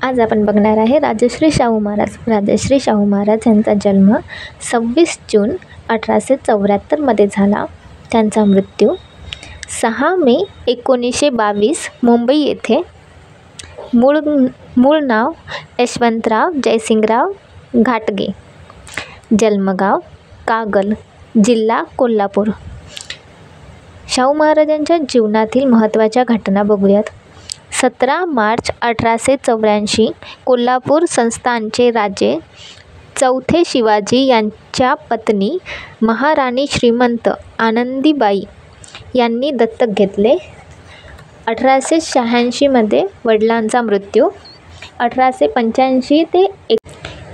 आज आपण बघणार आहे राजश्री शाहू महाराज. राजश्री शाहू महाराज यांचा जन्म 26 जून 1874 झाला. त्यांचा मृत्यू 6 मे 1922 मुंबई येथे. मूळ नाव यशवंतराव जयसिंगराव घाटगे. जन्मगाव कागल, जिल्हा कोल्हापूर. शाहू महाराजांच्या जीवनातील महत्त्वाच्या घटना बघूयात. 17 मार्च 1884 कोल्हापूर संस्थानचे राजे चौथे शिवाजी यांच्या पत्नी महाराणी श्रीमंत आनंदीबाई यांनी दत्तक घेतले. 1886 वडिलांचा मृत्यू. 1885 ते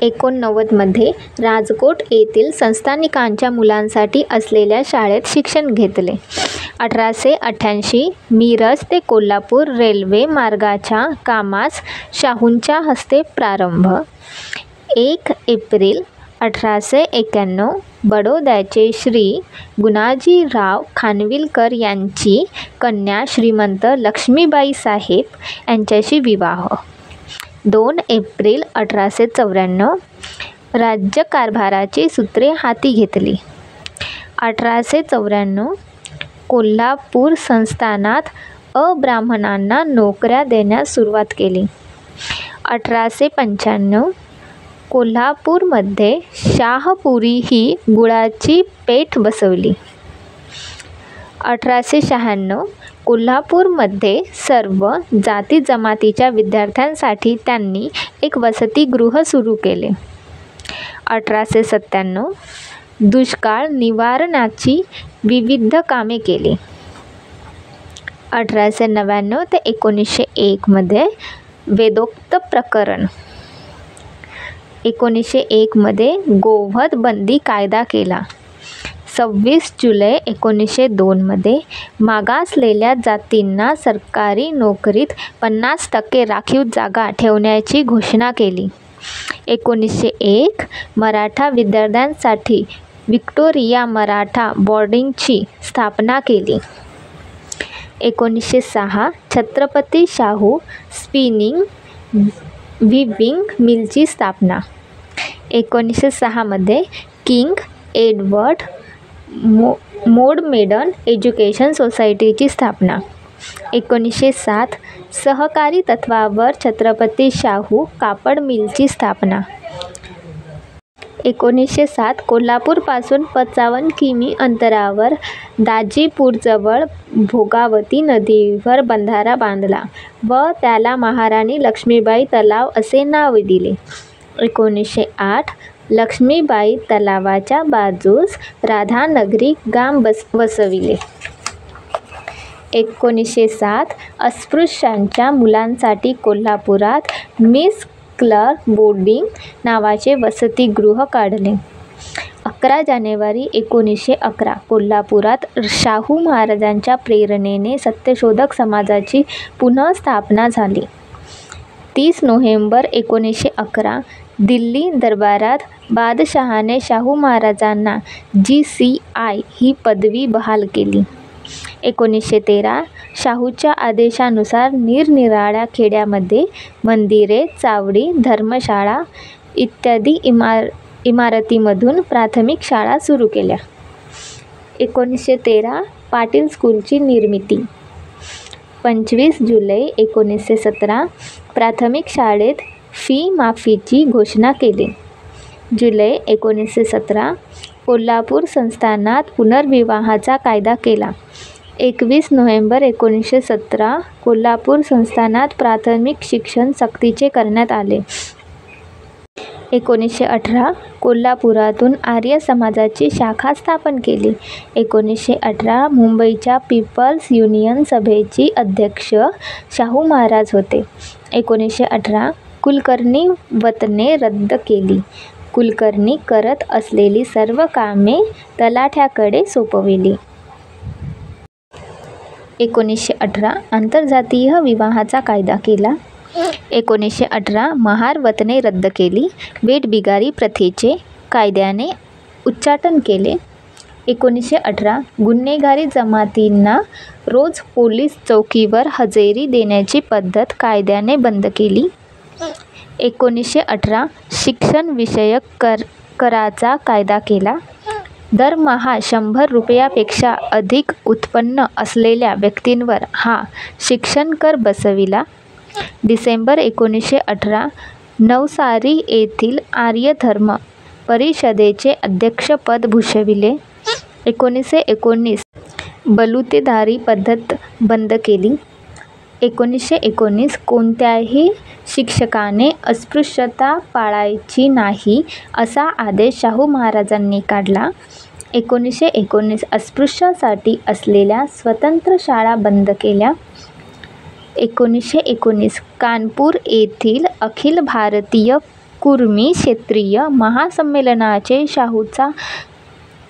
1989 राजकोट येथील संस्थानिकांच्या मुलांसाठी असलेल्या शाळेत शिक्षण घेतले. 1888 मिरज ते कोल्हापूर रेल्वे मार्गाच्या कामास शाहूंच्या हस्ते प्रारंभ. 1 एप्रिल 1891 बडोद्याचे श्री गुणाजीराव खानविलकर यांची कन्या श्रीमंत लक्ष्मीबाई साहेब यांच्याशी विवाह. 2 एप्रिल 1894 राज्यकारभाराची सूत्रे हाती घेतली. 1894 कोल्हापूर संस्थानात अब्राह्मणांना नोकऱ्या देण्यास सुरुवात केली. 1895 कोल्हापूरमध्ये शाहपुरी ही गुळाची पेठ बसवली. 1896 कोल्हापूरमध्ये सर्व जाती जमातीच्या विद्यार्थ्यांसाठी त्यांनी एक वसतिगृह सुरू केले. 1897 दुष्काळ निवारणाची विविध कामे केली. 1899 ते 1901 वेदोक्त प्रकरण. 1901 गोवध बंदी कायदा केला. 26 जुलै 1902 मागासलेल्या जातींना सरकारी नोकरीत 50% राखीव जागा ठेवण्याची घोषणा केली. 1901 मराठा विद्यार्थ्यांसाठी व्हिक्टोरिया मराठा बोर्डिंगची स्थापना केली. 1906 छत्रपती शाहू स्पिनिंग व्हिविंग मिलची स्थापना. 1906 किंग एडवर्ड मोडमेडन एज्युकेशन सोसायटीची स्थापना. 1907 सहकारी तत्वावर छत्रपती शाहू कापड मिलची स्थापना. 1907 कोल्हापूरपासून 55 किमी अंतरावर दाजीपूरजवळ भोगावती नदीवर बंधारा बांधला व त्याला महाराणी लक्ष्मीबाई तलाव असे नाव दिले. 1908 लक्ष्मीबाई तलावाच्या बाजूस राधानगरी गाव वसविले. 1907 अस्पृश्यांच्या मुलांसाठी कोल्हापुरात मिस क्लर्क बोर्डिंग नावाचे वसतिगृह काढले. 11 जानेवारी 1911 कोल्हापुरात शाहू महाराजांच्या प्रेरणेने सत्यशोधक समाजाची पुनःस्थापना झाली. 30 नोव्हेंबर 1911 दिल्ली दरबारात बादशहाने शाहू महाराजांना GCI ही पदवी बहाल केली. 1913 शाहूच्या आदेशानुसार निरनिराळ्या खेड्यामध्ये मंदिरे, चावडी, धर्मशाळा इत्यादी इमारतींमधून प्राथमिक शाळा सुरू केल्या. 1913 पाटील स्कूलची निर्मिती. 25 जुलै 1917 प्राथमिक शाळेत फी माफीची घोषणा केली. जुलै 1917 कोल्हापूर संस्थानात पुनर्विवाहाचा कायदा केला. 21 नोव्हेंबर 1917 कोल्हापूर संस्थानात प्राथमिक शिक्षण सक्तीचे करण्यात आले. 1918 कोल्हापुरातून आर्य समाजाची शाखा स्थापन केली. 1918 मुंबईच्या पीपल्स युनियन सभेची अध्यक्ष शाहू महाराज होते. 1918 कुलकर्णी वतने रद्द केली. कुलकर्णी करत असलेली सर्व कामे तलाठ्याकडे सोपविली. 1918 आंतरजातीय विवाहाचा कायदा केला. 1918 महार वतने रद्द केली. वेठबिगारी प्रथेचे कायद्याने उच्चाटन केले. 1918 गुन्हेगारी जमातींना रोज पोलीस चौकीवर हजेरी देण्याची पद्धत कायद्याने बंद केली. 1918 शिक्षणविषयक कराचा कायदा केला. दरमहा 100 रुपयापेक्षा अधिक उत्पन्न असलेल्या व्यक्तींवर हा शिक्षण कर बसविला. डिसेंबर 1918 नवसारी येथील आर्य धर्म परिषदेचे अध्यक्षपद भूषविले. 1919 बलुतेदारी पद्धत बंद केली. 1919 कोणत्याही शिक्षकाने अस्पृश्यता पाळायची नाही असा आदेश शाहू महाराजांनी काढला. 1919 अस्पृश्यांसाठी असलेल्या स्वतंत्र शाळा बंद केल्या. 1919 कानपूर येथील अखिल भारतीय कुर्मी क्षेत्रीय महासंमेलनाचे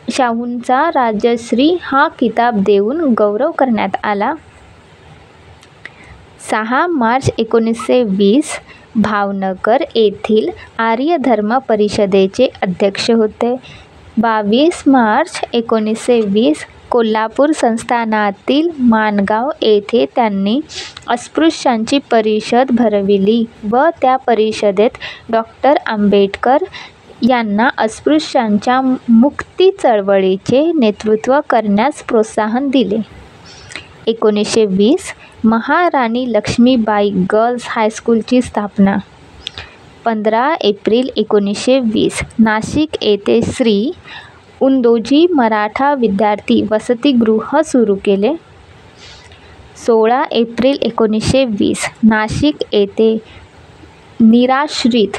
शाहूंचा राजश्री हा किताब देऊन गौरव करण्यात आला. 6 मार्च 1920 भावनगर येथील आर्य धर्म परिषदेचे अध्यक्ष होते. 22 मार्च 1920 कोल्हापूर संस्थानातील माणगाव येथे त्यांनी अस्पृश्यांची परिषद भरविली व त्या परिषदेत डॉक्टर आंबेडकर यांना अस्पृश्यांच्या मुक्ती चळवळीचे नेतृत्व करण्यास प्रोत्साहन दिले. 1920 महाराणी लक्ष्मीबाई गर्ल्स हायस्कूलची स्थापना. 15 एप्रिल 1920 नाशिक येथे श्री उंदोजी मराठा विद्यार्थी वसतिगृह सुरू केले. 16 एप्रिल 1920 नाशिक येथे निराश्रित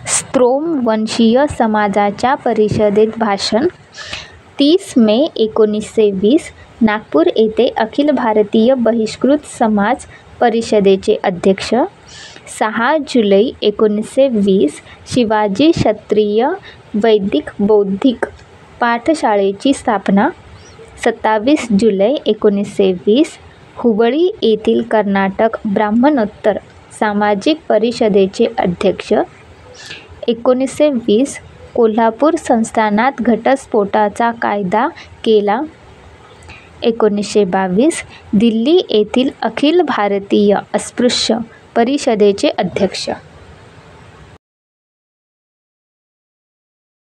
स्त्रोम वंशीय समाजाच्या परिषदेत भाषण. 30 मे 1920 नागपूर येथे अखिल भारतीय बहिष्कृत समाज परिषदेचे अध्यक्ष. 6 जुलै 1920 शिवाजी क्षत्रिय वैदिक बौद्धिक पाठशाळेची स्थापना. 27 जुलै 1920 हुबळी येथील कर्नाटक ब्राह्मणोत्तर सामाजिक परिषदेचे अध्यक्ष. 1920 कोल्हापूर संस्थानात घटस्फोटाचा कायदा केला. 1922 दिल्ली येथील अखिल भारतीय अस्पृश्य परिषदेचे अध्यक्ष.